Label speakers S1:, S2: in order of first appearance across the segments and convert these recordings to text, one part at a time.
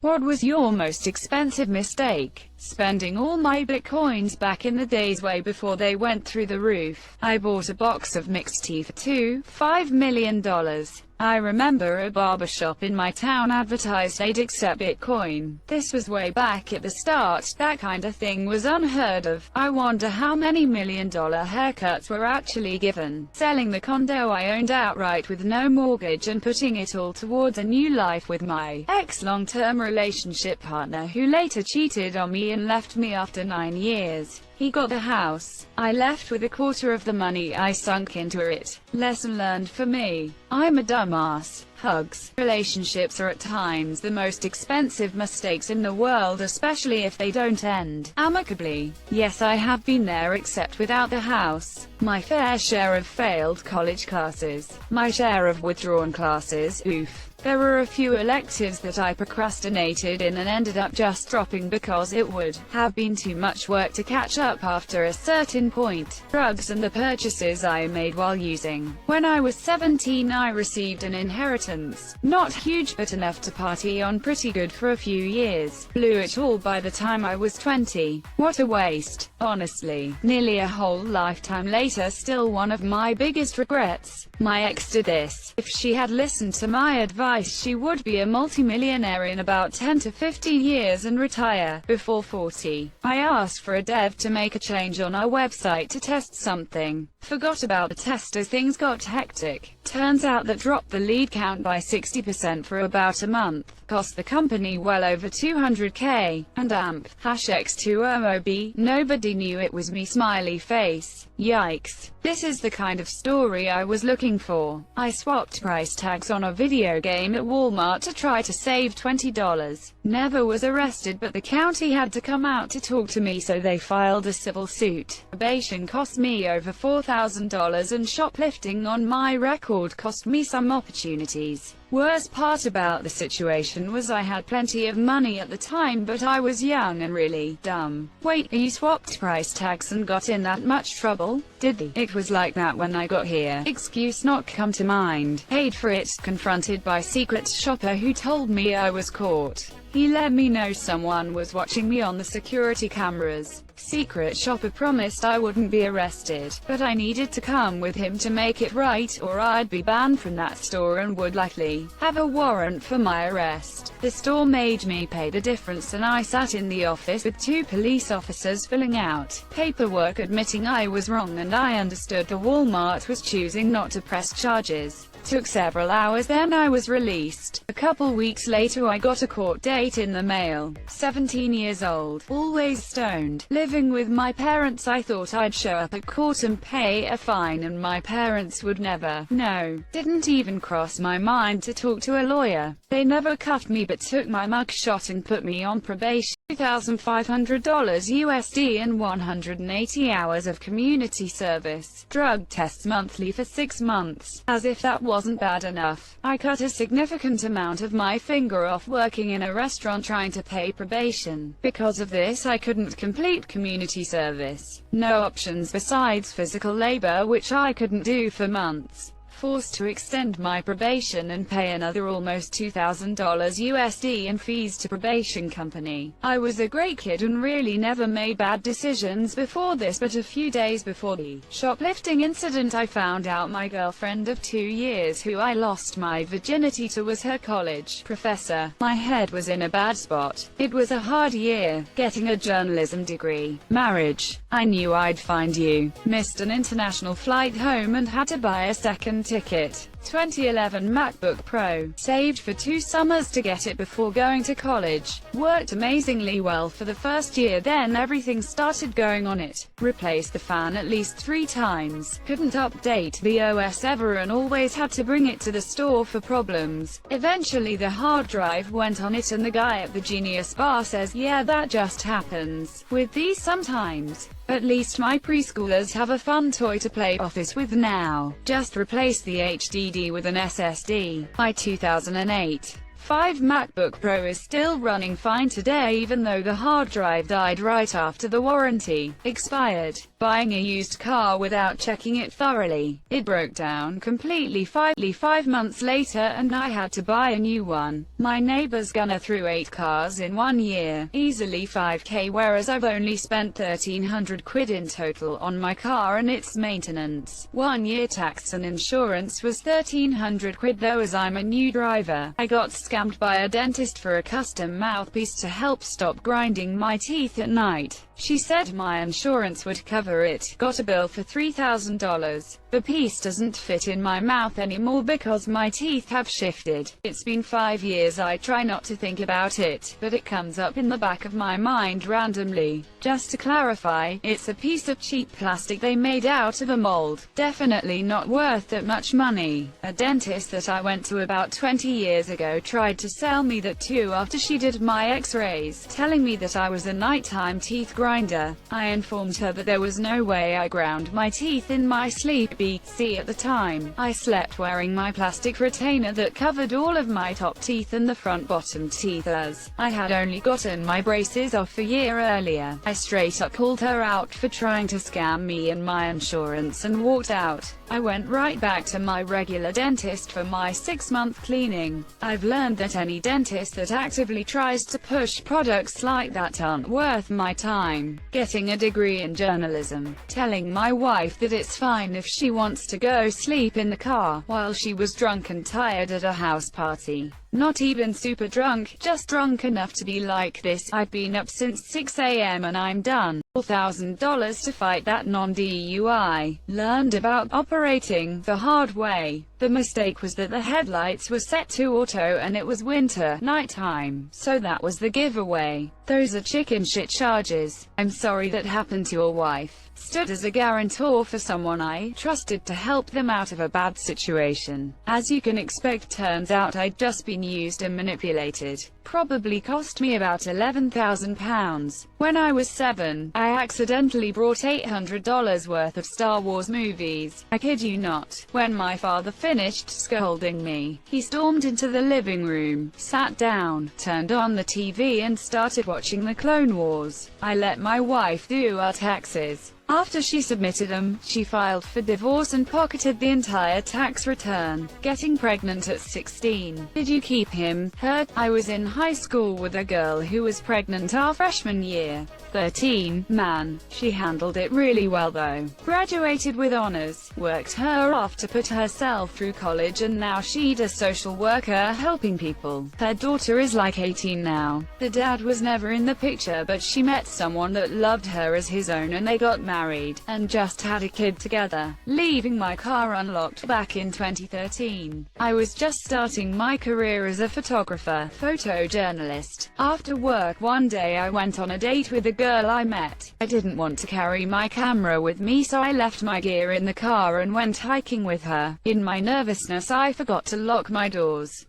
S1: What was your most expensive mistake? Spending all my bitcoins back in the days way before they went through the roof. I bought a box of mixed tea for $2.5 million. I remember a barbershop in my town advertised they'd accept Bitcoin. This was way back at the start, that kind of thing was unheard of. I wonder how many $1 million haircuts were actually given. Selling the condo I owned outright with no mortgage and putting it all towards a new life with my ex-long-term relationship partner who later cheated on me and left me after 9 years. He got the house. I left with a quarter of the money I sunk into it. Lesson learned for me. I'm a dumbass. Hugs. Relationships are at times the most expensive mistakes in the world, especially if they don't end amicably. Yes, I have been there, except without the house. My fair share of failed college classes. My share of withdrawn classes. Oof. There were a few electives that I procrastinated in and ended up just dropping because it would have been too much work to catch up after a certain point. Drugs and the purchases I made while using. When I was 17, I received an inheritance. Not huge, but enough to party on pretty good for a few years. Blew it all by the time I was 20. What a waste, honestly. Nearly a whole lifetime later, still one of my biggest regrets. My ex did this. If she had listened to my advice, she would be a multimillionaire in about 10 to 15 years and retire before 40. I asked for a dev to make a change on our website to test something. Forgot about the test as things got hectic. Turns out that dropped the lead count by 60% for about a month. Cost the company well over $200K. And AMP. #X2OOB. Nobody knew it was me, smiley face. Yikes. This is the kind of story I was looking for. I swapped price tags on a video game at Walmart to try to save $20. Never was arrested, but the county had to come out to talk to me, so they filed a civil suit. Probation cost me over $4,000 and shoplifting on my record cost me some opportunities. Worst part about the situation was I had plenty of money at the time, but I was young and really dumb. Wait, you swapped price tags and got in that much trouble? Did they? It was like that when I got here. Excuse not come to mind. Paid for it. Confronted by secret shopper who told me I was caught. He let me know someone was watching me on the security cameras. Secret shopper promised I wouldn't be arrested, but I needed to come with him to make it right, or I'd be banned from that store and would likely have a warrant for my arrest. The store made me pay the difference, and I sat in the office with 2 police officers filling out paperwork admitting I was wrong, and I understood the Walmart was choosing not to press charges. Took several hours, then I was released. A couple weeks later I got a court date in the mail. 17 years old, always stoned, living with my parents. I thought I'd show up at court and pay a fine and my parents would never know. Didn't even cross my mind to talk to a lawyer. They never cuffed me but took my mugshot and put me on probation. $2,500 USD and 180 hours of community service. Drug tests monthly for 6 months. As if that wasn't bad enough, I cut a significant amount of my finger off working in a restaurant trying to pay probation. Because of this, I couldn't complete community service. No options besides physical labor, which I couldn't do for months. Forced to extend my probation and pay another almost $2,000 USD in fees to probation company. I was a great kid and really never made bad decisions before this, but a few days before the shoplifting incident I found out my girlfriend of 2 years, who I lost my virginity to, was her college professor. My head was in a bad spot. It was a hard year, getting a journalism degree. Marriage. I knew I'd find you. Missed an international flight home and had to buy a second ticket. 2011 MacBook Pro. Saved for 2 summers to get it before going to college. Worked amazingly well for the first year, then everything started going on it. Replaced the fan at least 3 times. Couldn't update the OS ever and always had to bring it to the store for problems. Eventually the hard drive went on it and the guy at the Genius Bar says, yeah, that just happens with these sometimes. At least my preschoolers have a fun toy to play Office with now. Just replace the HDD with an SSD. By 2008. 5 MacBook Pro is still running fine today even though the hard drive died right after the warranty expired. Buying a used car without checking it thoroughly. It broke down completely 5 months later and I had to buy a new one. My neighbor's gonna threw 8 cars in 1 year, easily 5k, whereas I've only spent 1300 quid in total on my car and its maintenance. 1 year tax and insurance was 1300 quid though, as I'm a new driver. I got scammed by a dentist for a custom mouthpiece to help stop grinding my teeth at night. She said my insurance would cover it. Got a bill for $3,000. The piece doesn't fit in my mouth anymore because my teeth have shifted. It's been 5 years. I try not to think about it, but it comes up in the back of my mind randomly. Just to clarify, it's a piece of cheap plastic they made out of a mold. Definitely not worth that much money. A dentist that I went to about 20 years ago tried to sell me that too after she did my x-rays, telling me that I was a nighttime teeth grinder. I informed her that there was no way I ground my teeth in my sleep. See, at the time, I slept wearing my plastic retainer that covered all of my top teeth and the front bottom teeth, as I had only gotten my braces off a year earlier. I straight up called her out for trying to scam me and my insurance and walked out. I went right back to my regular dentist for my 6-month cleaning. I've learned that any dentist that actively tries to push products like that aren't worth my time. Getting a degree in journalism. Telling my wife that it's fine if she wants to go sleep in the car, while she was drunk and tired at a house party. Not even super drunk, just drunk enough to be like this. I've been up since 6 a.m. and I'm done. $4,000 to fight that non-DUI. Learned about operating the hard way. The mistake was that the headlights were set to auto and it was winter, nighttime, so that was the giveaway. Those are chicken shit charges. I'm sorry that happened to your wife. Stood as a guarantor for someone I trusted to help them out of a bad situation. As you can expect, turns out I'd just been used and manipulated. Probably cost me about £11,000. When I was 7, I accidentally brought $800 worth of Star Wars movies. I kid you not. When my father finished scolding me, he stormed into the living room, sat down, turned on the TV and started watching the Clone Wars. I let my wife do our taxes. After she submitted them, she filed for divorce and pocketed the entire tax return. Getting pregnant at 16. Did you keep him? Her? I was in high school with a girl who was pregnant our freshman year. 13. Man. She handled it really well though. Graduated with honors. Worked her off to put herself through college and now she's a social worker helping people. Her daughter is like 18 now. The dad was never in the picture, but she met someone that loved her as his own and they got married, and just had a kid together. Leaving my car unlocked back in 2013. I was just starting my career as a photographer, photojournalist. After work one day I went on a date with a girl I met. I didn't want to carry my camera with me, so I left my gear in the car and went hiking with her. In my nervousness I forgot to lock my doors.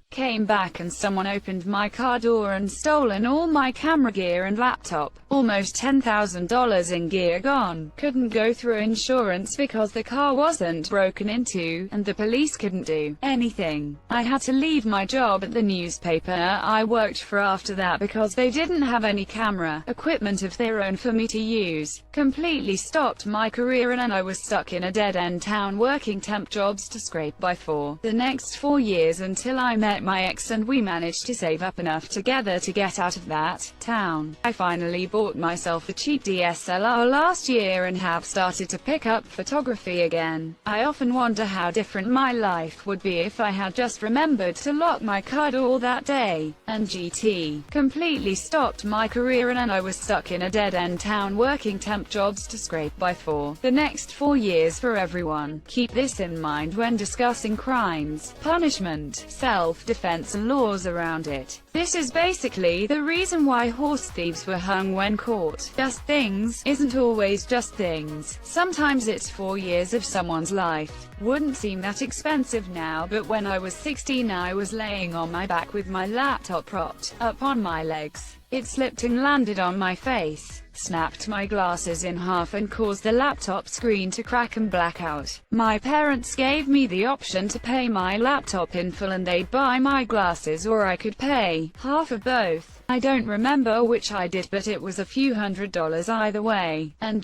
S1: Came back and someone opened my car door and stolen all my camera gear and laptop. Almost $10,000 in gear gone. Couldn't go through insurance because the car wasn't broken into, and the police couldn't do anything. I had to leave my job at the newspaper I worked for after that because they didn't have any camera equipment of their own for me to use. Completely stopped my career and I was stuck in a dead-end town working temp jobs to scrape by for the next 4 years until I met my ex and we managed to save up enough together to get out of that town. I finally bought myself a cheap DSLR last year and have started to pick up photography again. I often wonder how different my life would be if I had just remembered to lock my car door that day. And GT completely stopped my career and I was stuck in a dead-end town working temp jobs to scrape by for the next 4 years. For everyone, keep this in mind when discussing crimes, punishment, self-defense and laws around it. This is basically the reason why horse thieves were hung when caught. Just things isn't always just things. Sometimes it's 4 years of someone's life. Wouldn't seem that expensive now, but when I was 16 I was laying on my back with my laptop propped up on my legs. It slipped and landed on my face, snapped my glasses in half and caused the laptop screen to crack and black out. My parents gave me the option to pay my laptop in full and they'd buy my glasses, or I could pay half of both. I don't remember which I did, but it was a few $100s either way. And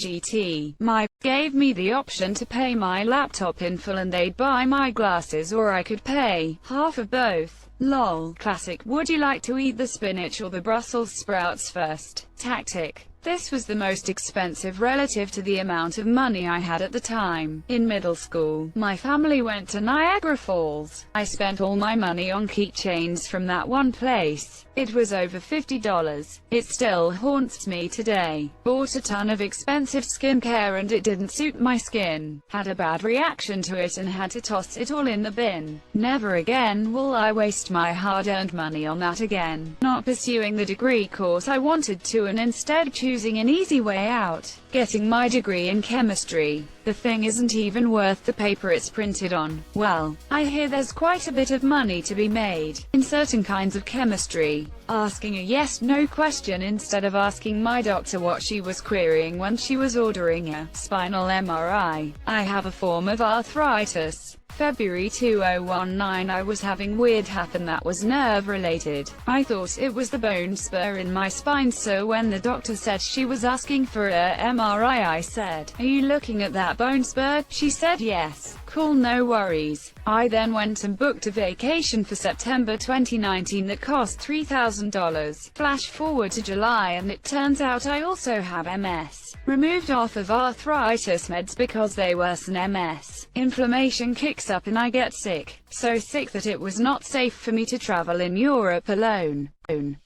S1: my gave me the option to pay my laptop in full and they'd buy my glasses, or I could pay half of both. Lol. Classic. Would you like to eat the spinach or the Brussels sprouts first? Tactic. This was the most expensive relative to the amount of money I had at the time. In middle school, my family went to Niagara Falls. I spent all my money on keychains from that one place. It was over $50. It still haunts me today. Bought a ton of expensive skincare and it didn't suit my skin. Had a bad reaction to it and had to toss it all in the bin. Never again will I waste my hard-earned money on that again. Not pursuing the degree course I wanted to and instead choosing an easy way out. Getting my degree in chemistry. The thing isn't even worth the paper it's printed on. Well, I hear there's quite a bit of money to be made in certain kinds of chemistry. Asking a yes/no question instead of asking my doctor what she was querying when she was ordering a spinal MRI. I have a form of arthritis. February 2019 I was having weird happen that was nerve related. I thought it was the bone spur in my spine, so when the doctor said she was asking for a MRI I said, "Are you looking at that bone spur?" She said yes. Cool, no worries. I then went and booked a vacation for September 2019 that cost $3,000. Flash forward to July and it turns out I also have MS. Removed off of arthritis meds because they worsen MS. Inflammation kicks up and I get sick. So sick that it was not safe for me to travel in Europe alone.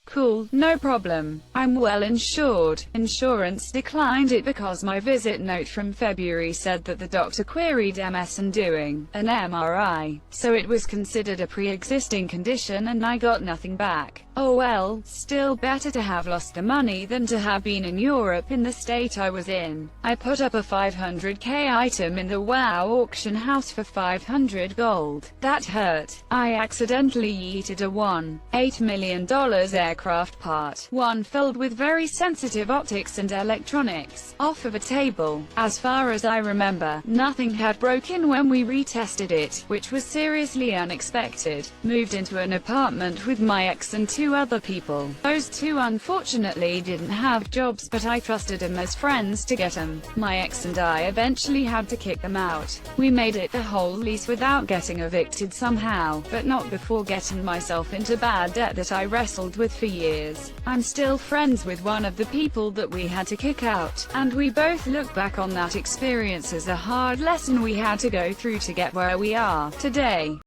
S1: Cool, no problem. I'm well insured. Insurance declined it because my visit note from February said that the doctor queried MS and doing an MRI, so it was considered a pre-existing condition and I got nothing back. Oh well, still better to have lost the money than to have been in Europe in the state I was in. I put up a $500K item in the WoW auction house for 500 gold. That hurt. I accidentally yeeted a $1.8 million aircraft part, one filled with very sensitive optics and electronics, off of a table. As far as I remember, nothing had broken when we retested it, which was seriously unexpected. Moved into an apartment with my ex and 2 other people. Those 2 unfortunately didn't have jobs, but I trusted them as friends to get them. My ex and I eventually had to kick them out. We made it the whole lease without getting evicted somehow, but not before getting myself into bad debt that I wrestled with for years. I'm still friends with one of the people that we had to kick out, and we both look back on that experience as a hard lesson we had to go through to get where we are today.